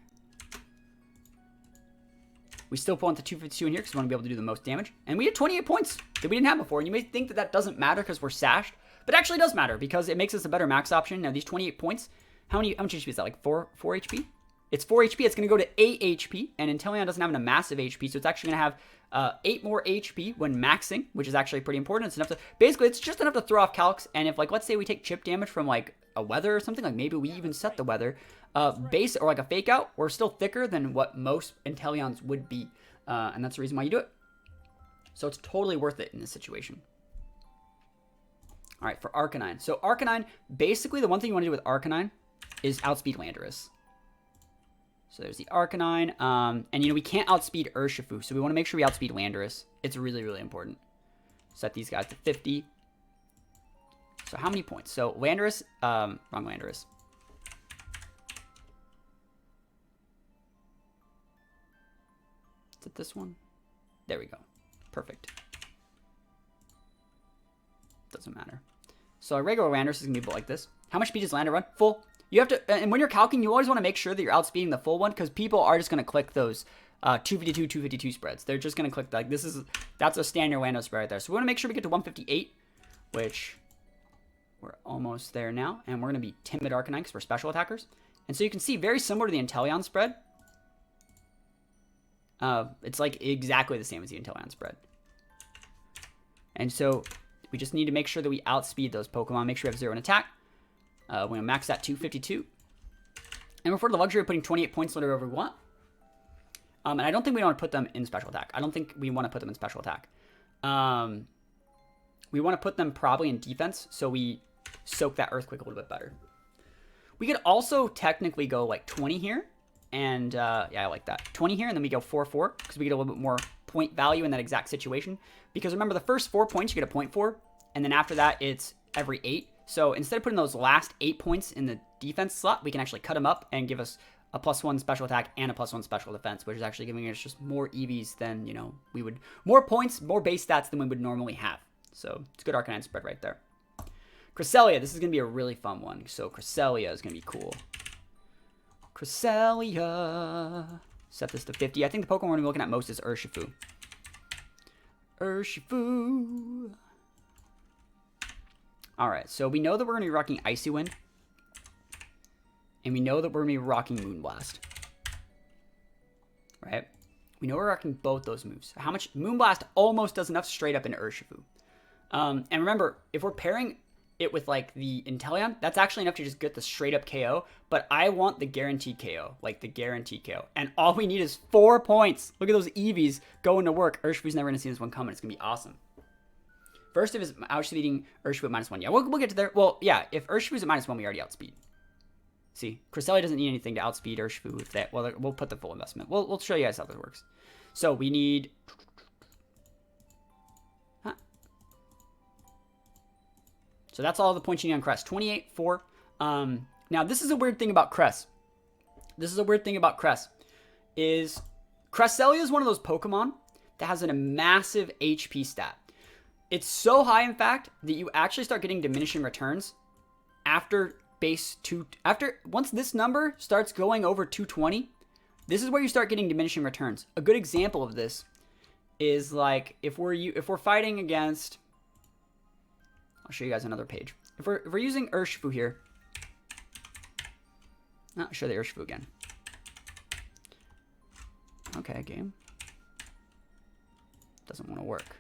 We still want the 252 in here because we want to be able to do the most damage. And we had 28 points that we didn't have before. And you may think that that doesn't matter because we're sashed. But it actually does matter because it makes us a better max option. Now these 28 points, how much HP is that? Like 4 HP? It's 4 HP. It's going to go to 8 HP. And Inteleon doesn't have a massive HP. So it's actually going to have 8 more HP when maxing, which is actually pretty important. It's enough to, basically, it's just enough to throw off calcs. And if, like, let's say we take chip damage from, like, a weather or something, like maybe we even set the weather, base or like a fake out, we're still thicker than what most Inteleons would be. And that's the reason why you do it. So it's totally worth it in this situation. All right, for Arcanine. So Arcanine, basically the one thing you want to do with Arcanine is outspeed Landorus. So there's the Arcanine. And, you know, we can't outspeed Urshifu, so we want to make sure we outspeed Landorus. It's really, really important. Set these guys to 50. So how many points? So Landorus, wrong Landorus. Is it this one? There we go. Perfect. Doesn't matter. So a regular Landorus is going to be built like this. How much speed does Lander run? Full. You have to, and when you're calcing, you always want to make sure that you're outspeeding the full one because people are just going to click those 252, 252 spreads. They're just going to click like that's a standard Lando spread right there. So we want to make sure we get to 158, which we're almost there now. And we're going to be timid Arcanine because we're special attackers. And so you can see very similar to the Inteleon spread. It's like exactly the same as the Inteleon spread. And so we just need to make sure that we outspeed those Pokemon. Make sure we have 0 in attack. We're going to max that 252. And we're for the luxury of putting 28 points whatever we want. And I don't think we want to put them in special attack. I don't think we want to put them in special attack. We want to put them probably in defense so we soak that Earthquake a little bit better. We could also technically go like 20 here. And yeah, I like that. 20 here, and then we go 4-4 because we get a little bit more point value in that exact situation. Because remember, the first 4 points you get a point for, and then after that it's every 8. So instead of putting those last 8 points in the defense slot, we can actually cut them up and give us a +1 special attack and a +1 special defense, which is actually giving us just more EVs than, you know, we would, more points, more base stats than we would normally have. So it's a good Arcanine spread right there. Cresselia, this is going to be a really fun one. So Cresselia is going to be cool. Cresselia. Set this to 50. I think the Pokemon we're going to be looking at most is Urshifu. Urshifu. Alright, so we know that we're going to be rocking Icy Wind. And we know that we're going to be rocking Moonblast. Right? We know we're rocking both those moves. How much? Moonblast almost does enough straight up into Urshifu. And remember, if we're pairing it with like the Inteleon, that's actually enough to just get the straight up KO. But I want the guaranteed KO. Like the guaranteed KO. And all we need is 4 points. Look at those EVs going to work. Urshifu's never going to see this one coming. It's going to be awesome. First, if it's outspeeding Urshifu at -1. Yeah, we'll get to there. Well, yeah, if Urshifu's at -1, we already outspeed. See, Cresselia doesn't need anything to outspeed Urshifu with that. Well, we'll put the full investment. We'll show you guys how this works. So we need... Huh. So that's all the points you need on Cress. 28, 4. Now, this is a weird thing about Cress. Is Cresselia is one of those Pokemon that has a massive HP stat. It's so high, in fact, that you actually start getting diminishing returns after base 2. Once this number starts going over 220, this is where you start getting diminishing returns. A good example of this is like if we're fighting against. I'll show you guys another page. If we're using Urshifu here. I'll show the Urshifu again. Okay, game. Doesn't want to work.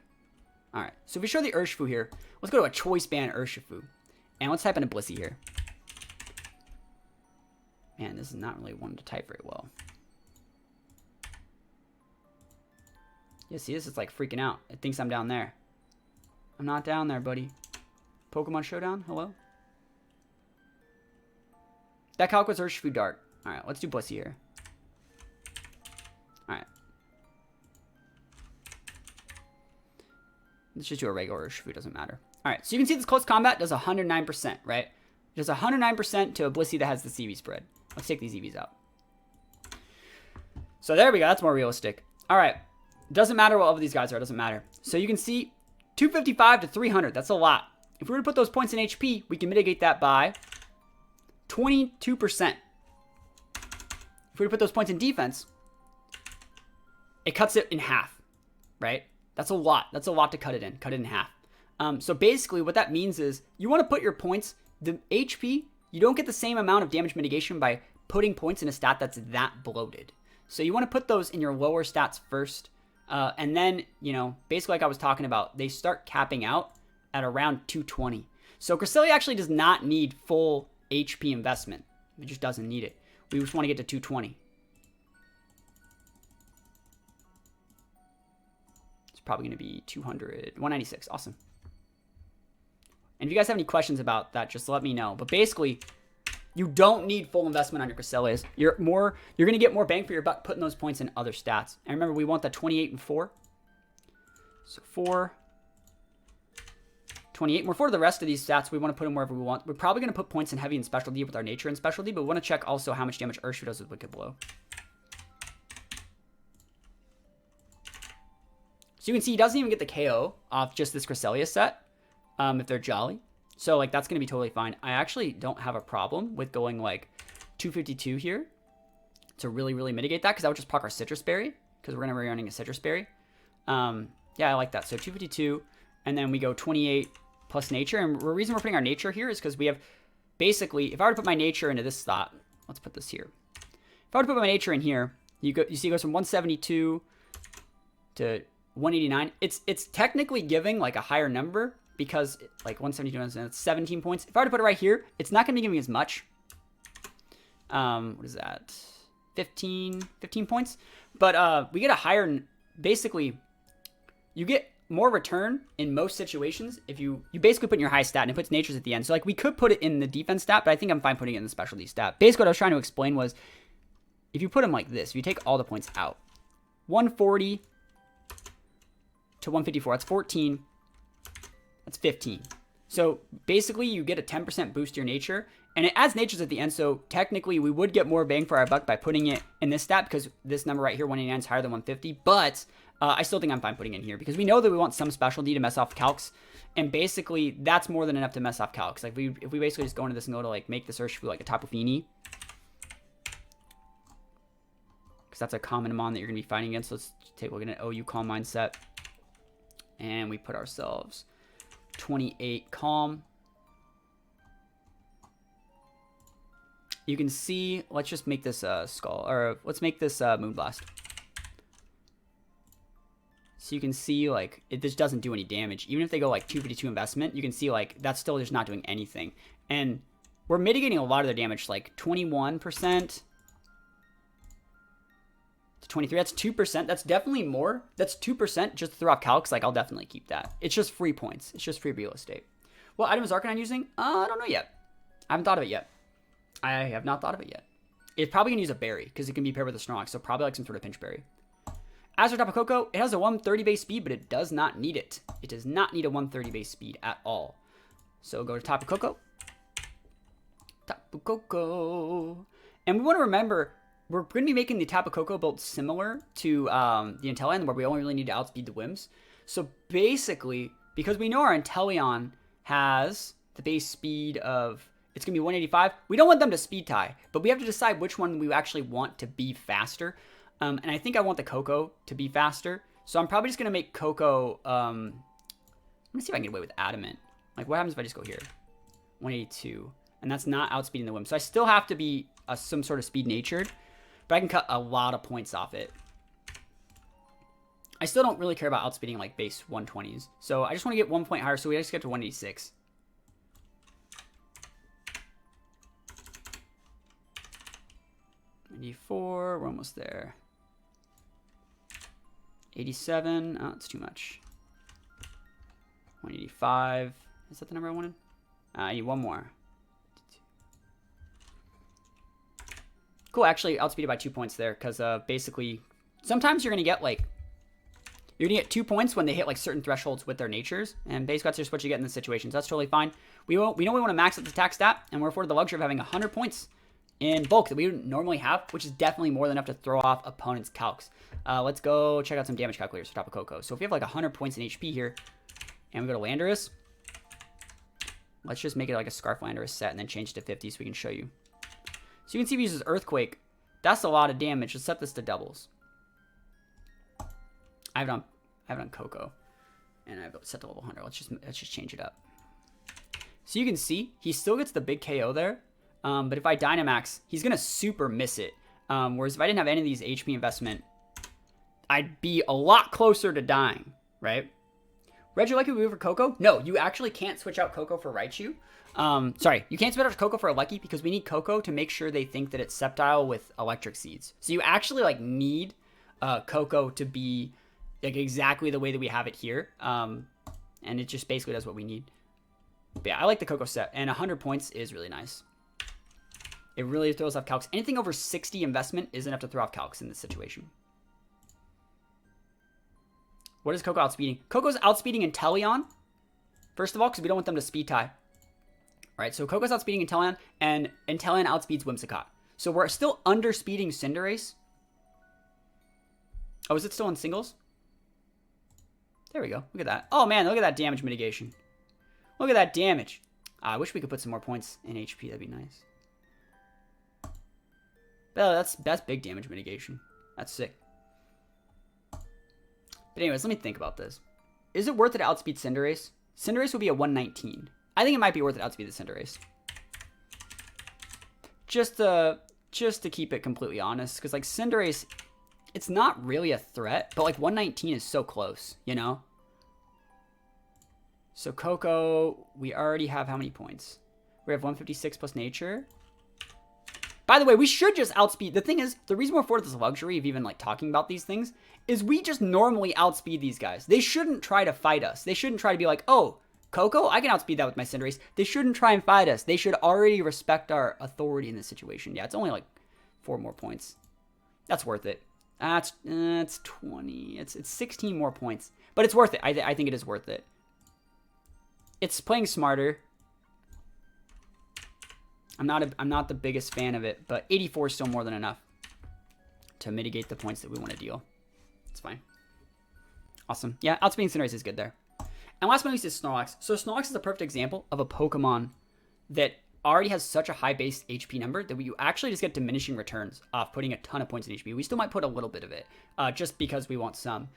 Alright, so if we show the Urshifu here, let's go to a Choice Band Urshifu. And let's type in a Blissey here. Man, this is not really one to type very well. Yeah, see this? It's like freaking out. It thinks I'm down there. I'm not down there, buddy. Pokemon Showdown? Hello? That calc was Urshifu Dark. Alright, let's do Blissey here. Alright. Let's just do a regular Urshifu, doesn't matter. Alright, so you can see this close combat does 109%, right? It does 109% to a Blissey that has the CV spread. Let's take these EVs out. So there we go, that's more realistic. Alright, doesn't matter what all of these guys are, it doesn't matter. So you can see 255 to 300, that's a lot. If we were to put those points in HP, we can mitigate that by 22%. If we were to put those points in defense, it cuts it in half, right? That's a lot. That's a lot to cut it in half. So basically what that means is you want to put your points, the HP, you don't get the same amount of damage mitigation by putting points in a stat that's that bloated. So you want to put those in your lower stats first. And then, you know, basically like I was talking about, they start capping out at around 220. So Cresselia actually does not need full HP investment. It just doesn't need it. We just want to get to 220. It's probably going to be 200, 196. Awesome. And if you guys have any questions about that, just let me know. But basically, you don't need full investment on your Cresselias. You're going to get more bang for your buck putting those points in other stats. And remember, we want the 28 and 4. So 4, 28. We're for the rest of these stats. We want to put them wherever we want. We're probably going to put points in heavy and specialty with our nature and specialty, but we want to check also how much damage Urshifu does with Wicked Blow. So you can see he doesn't even get the KO off just this Cresselia set if they're Jolly. So like that's going to be totally fine. I actually don't have a problem with going like 252 here to really, really mitigate that because I would just proc our Citrus Berry because we're going to be running a Citrus Berry. Yeah, I like that. So 252 and then we go 28 plus nature. And the reason we're putting our nature here is because we have basically, if I were to put my nature into this slot, let's put this here. If I were to put my nature in here, you see it goes from 172 to 189. It's technically giving like a higher number because like 172 is 17 points. If I were to put it right here, it's not going to be giving as much. What is that? 15 points. But we get a higher, basically, you get more return in most situations if you basically put in your high stat and it puts natures at the end. So like we could put it in the defense stat, but I think I'm fine putting it in the specialty stat. Basically what I was trying to explain was if you put them like this, if you take all the points out, 140 to 154, that's 14, that's 15. So basically you get a 10% boost to your nature and it adds natures at the end. So technically we would get more bang for our buck by putting it in this stat because this number right here, 189 is higher than 150, but I still think I'm fine putting it in here because we know that we want some specialty to mess off calcs, and basically that's more than enough to mess off calcs. Like if we basically just go into this and go to like make this Urshifu like a Tapu Fini, because that's a common Mon that you're gonna be fighting against. Let's take a look at an OU Calm mindset, and we put ourselves 28 Calm. You can see, let's just make this Skull, or let's make this Moonblast. So you can see, like, it just doesn't do any damage. Even if they go, like, 252 investment, you can see, like, that's still just not doing anything. And we're mitigating a lot of their damage, like 21% to 23. That's 2%. That's definitely more. That's 2% just to throw off calcs. Like, I'll definitely keep that. It's just free points. It's just free real estate. What item is Arcanine using? I don't know yet. I haven't thought of it yet. I have not thought of it yet. It's probably going to use a berry because it can be paired with a Snorlax. So probably like some sort of pinch berry. As for Tapu Koko, it has a 130 base speed, but it does not need it. It does not need a 130 base speed at all. So go to Tapu Koko. Tapu Koko. And we want to remember, we're going to be making the Tapu Koko build similar to the Inteleon, where we only really need to outspeed the Whims. So basically, because we know our Inteleon has the base speed of, it's going to be 185, we don't want them to speed tie, but we have to decide which one we actually want to be faster. And I think I want the Koko to be faster. So I'm probably just going to make Koko, let me see if I can get away with Adamant. Like, what happens if I just go here? 182. And that's not outspeeding the Whim. So I still have to be some sort of speed natured, but I can cut a lot of points off it. I still don't really care about outspeeding like base 120s. So I just want to get 1 point higher. So we just get to 186. We're almost there. 87. Oh, it's too much. 185. Is that the number I wanted? I need one more. Cool, actually, outspeed it by 2 points there, because basically, sometimes you're going to get, like, you're going to get 2 points when they hit, like, certain thresholds with their natures, and basically that's just what you get in this situation, so that's totally fine. We know we want to max out the attack stat, and we're afforded the luxury of having 100 points in bulk that we wouldn't normally have, which is definitely more than enough to throw off opponents' calcs. Let's go check out some damage calculators for Tapu Koko. So if we have, like, 100 points in HP here, and we go to Landorus, let's just make it like a Scarf Landorus set, and then change it to 50 so we can show you. So you can see if he uses Earthquake. That's a lot of damage. Let's set this to doubles. I have it on Coco. And I've set to level 100. Let's just change it up. So you can see he still gets the big KO there. But if I Dynamax, he's going to super miss it. Whereas if I didn't have any of these HP investment, I'd be a lot closer to dying, right? Regieleki would be for Coco? No, you actually can't switch out Coco for Raichu. Sorry, you can't switch out Coco for Alecki because we need Coco to make sure they think that it's Scepile with Electric Seeds. So you actually like need Coco to be like exactly the way that we have it here. And it just basically does what we need. But yeah, I like the Coco set, and 100 points is really nice. It really throws off calcs. Anything over 60 investment is enough to throw off calcs in this situation. What is Coco outspeeding? Coco's outspeeding Inteleon, first of all, because we don't want them to speed tie. All right, so Coco's outspeeding Inteleon, and Inteleon outspeeds Whimsicott. So we're still underspeeding Cinderace. Oh, is it still in singles? There we go. Look at that. Oh, man, look at that damage mitigation. Look at that damage. I wish we could put some more points in HP. That'd be nice. Oh, that's big damage mitigation. That's sick. But anyways, let me think about this. Is it worth it to outspeed Cinderace? Cinderace would be a 119. I think it might be worth it to outspeed the Cinderace. Just to keep it completely honest. Because, like, Cinderace, it's not really a threat. But, like, 119 is so close, you know? So, Coco, we already have how many points? We have 156 plus nature. By the way, we should just outspeed. The thing is, the reason we're afforded this luxury of even like talking about these things is we just normally outspeed these guys. They shouldn't try to fight us. They shouldn't try to be like, oh, Coco, I can outspeed that with my Cinderace. They shouldn't try and fight us. They should already respect our authority in this situation. Yeah, it's only like 4 more points. That's worth it. That's 20. It's 16 more points, but it's worth it. I think it is worth it. It's playing smarter. I'm not the biggest fan of it, but 84 is still more than enough to mitigate the points that we want to deal. It's fine. Awesome. Yeah, outspeeding Cinderace is good there. And last but not least is Snorlax. So Snorlax is a perfect example of a Pokemon that already has such a high base HP number that you actually just get diminishing returns off putting a ton of points in HP. We still might put a little bit of it, just because we want some.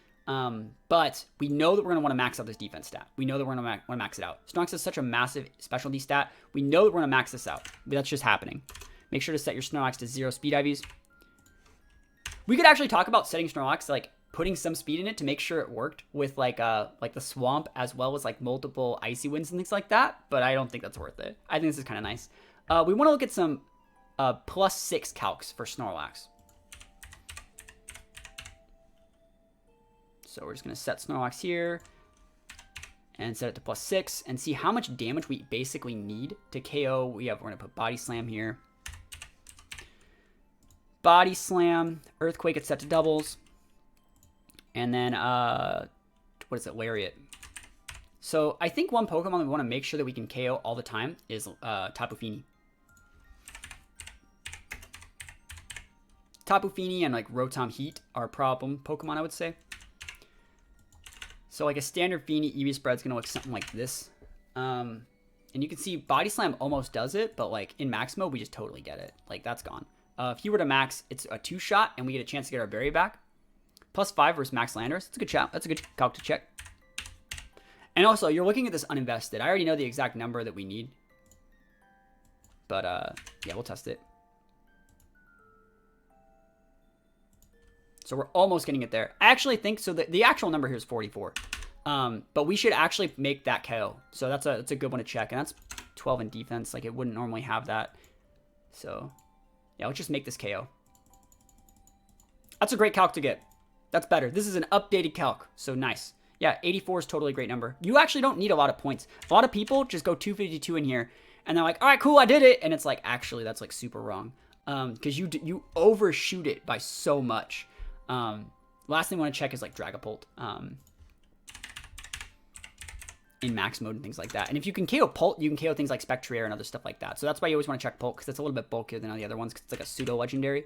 But we know that we're going to want to max out this defense stat. We know that we're going to want to max it out. Snorlax is such a massive specialty stat. We know that we're going to max this out. That's just happening. Make sure to set your Snorlax to 0 speed IVs. We could actually talk about setting Snorlax, like putting some speed in it to make sure it worked with like the swamp as well as like multiple icy winds and things like that. But I don't think that's worth it. I think this is kind of nice. We want to look at some +6 calcs for Snorlax. So we're just going to set Snorlax here and set it to +6 and see how much damage we basically need to KO. We're going to put Body Slam here. Body Slam, Earthquake, it's set to doubles. And then, what is it, Lariat. So I think one Pokemon we want to make sure that we can KO all the time is Tapu Fini. Tapu Fini and like Rotom Heat are problem Pokemon, I would say. So like a standard Fini EV spread is going to look something like this. And you can see Body Slam almost does it, but like in max mode, we just totally get it. Like that's gone. If you were to max, it's a 2-shot and we get a chance to get our berry back. +5 versus Max Landorus. That's a good shot. That's a good calc to check. And also, you're looking at this uninvested. I already know the exact number that we need. But yeah, we'll test it. So we're almost getting it there. I actually think, so the actual number here is 44. But we should actually make that KO. So that's a good one to check. And that's 12 in defense. Like it wouldn't normally have that. So yeah, let's just make this KO. That's a great calc to get. That's better. This is an updated calc, so nice. Yeah, 84 is totally a great number. You actually don't need a lot of points. A lot of people just go 252 in here, and they're like, all right, cool, I did it. And it's like, actually, that's like super wrong. Because you overshoot it by so much. Last thing I want to check is like Dragapult. In max mode and things like that. And if you can KO Pult, you can KO things like Spectrier and other stuff like that. So that's why you always want to check Pult, because it's a little bit bulkier than all the other ones, because it's like a pseudo-legendary.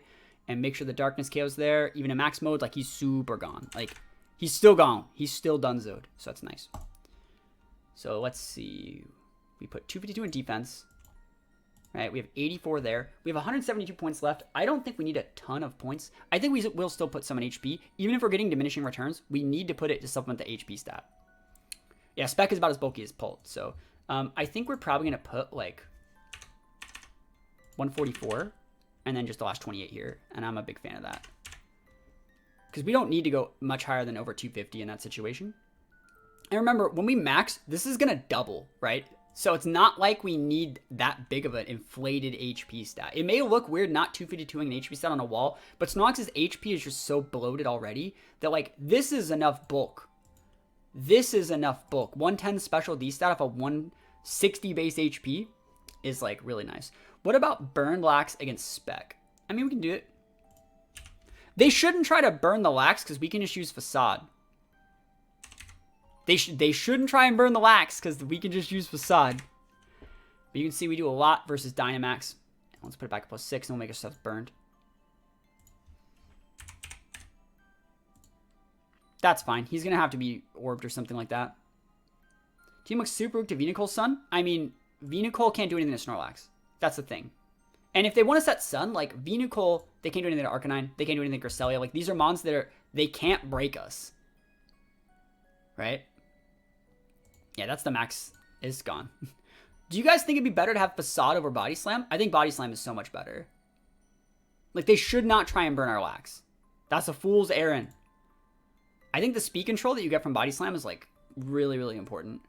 And make sure the Darkness KO's there. Even in max mode, like, he's super gone. Like, he's still gone. He's still donezoed. So that's nice. So let's see. We put 252 in defense. Right, we have 84 there. We have 172 points left. I don't think we need a ton of points. I think we will still put some in HP. Even if we're getting diminishing returns, we need to put it to supplement the HP stat. Yeah, Spec is about as bulky as Pult. So I think we're probably going to put like 144 and then just the last 28 here. And I'm a big fan of that. Because we don't need to go much higher than over 250 in that situation. And remember, when we max, this is going to double, right? So it's not like we need that big of an inflated HP stat. It may look weird not 252ing an HP stat on a wall, but Snorlax's HP is just so bloated already that like this is enough bulk. This is enough bulk. 110 special D stat off a 160 base HP is like really nice. What about Burn Lax against Spec? I mean, we can do it. They shouldn't try to burn the Lax because we can just use Facade. They shouldn't try and burn the Lax because we can just use Facade. But you can see we do a lot versus Dynamax. Let's put it back at +6 and we'll make ourselves burned. That's fine. He's going to have to be orbed or something like that. Team looks super weak to Venusaur's Sun. I mean, Venusaur can't do anything to Snorlax. That's the thing. And if they want to set Sun, like Venusaur, they can't do anything to Arcanine. They can't do anything to Cresselia. Like, these are mons that they can't break us. Right? Yeah, that's the max. Is gone. Do you guys think it'd be better to have Facade over Body Slam? I think Body Slam is so much better. Like, they should not try and burn our Lax. That's a fool's errand. I think the speed control that you get from Body Slam is, like, really, really important.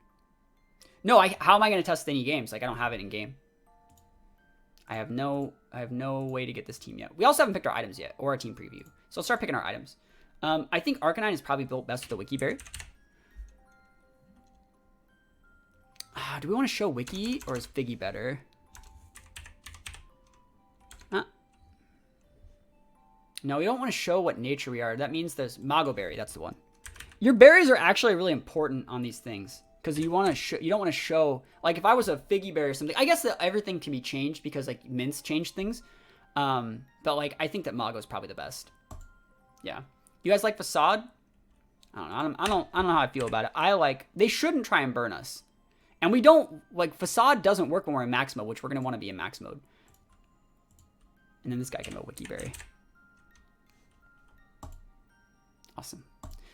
No, how am I going to test any games? Like, I don't have it in game. I have no way to get this team yet. We also haven't picked our items yet, or our team preview. So let's start picking our items. I think Arcanine is probably built best with the Wiki Berry. Do we want to show Wiki, or is Figgy better? No, we don't want to show what nature we are. That means there's Mago Berry. That's the one. Your berries are actually really important on these things because you want to you don't want to show, like, if I was a Figgy Berry or something. I guess that everything can be changed because like mints change things. But like I think that Mago is probably the best. Yeah. You guys like Facade? I don't know how I feel about it. They shouldn't try and burn us. And we don't, like, Facade doesn't work when we're in max mode, which we're going to want to be in max mode. And then this guy can go Wiki Berry. Awesome.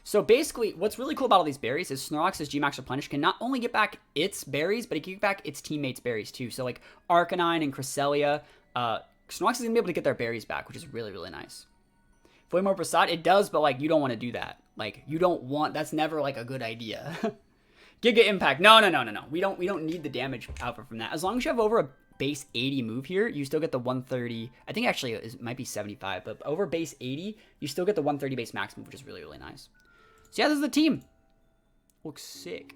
So basically, what's really cool about all these berries is Snorlax's Gmax Replenish can not only get back its berries, but it can get back its teammates' berries too. So like Arcanine and Cresselia, Snorlax is going to be able to get their berries back, which is really, really nice. Flame more Facade, it does, but like you don't want to do that. Like you don't want, that's never like a good idea. Giga Impact, no. We don't need the damage output from that. As long as you have over a base 80 move here, you still get the 130. I think actually it might be 75, but over base 80, you still get the 130 base max move, which is really, really nice. So yeah, this is the team. Looks sick.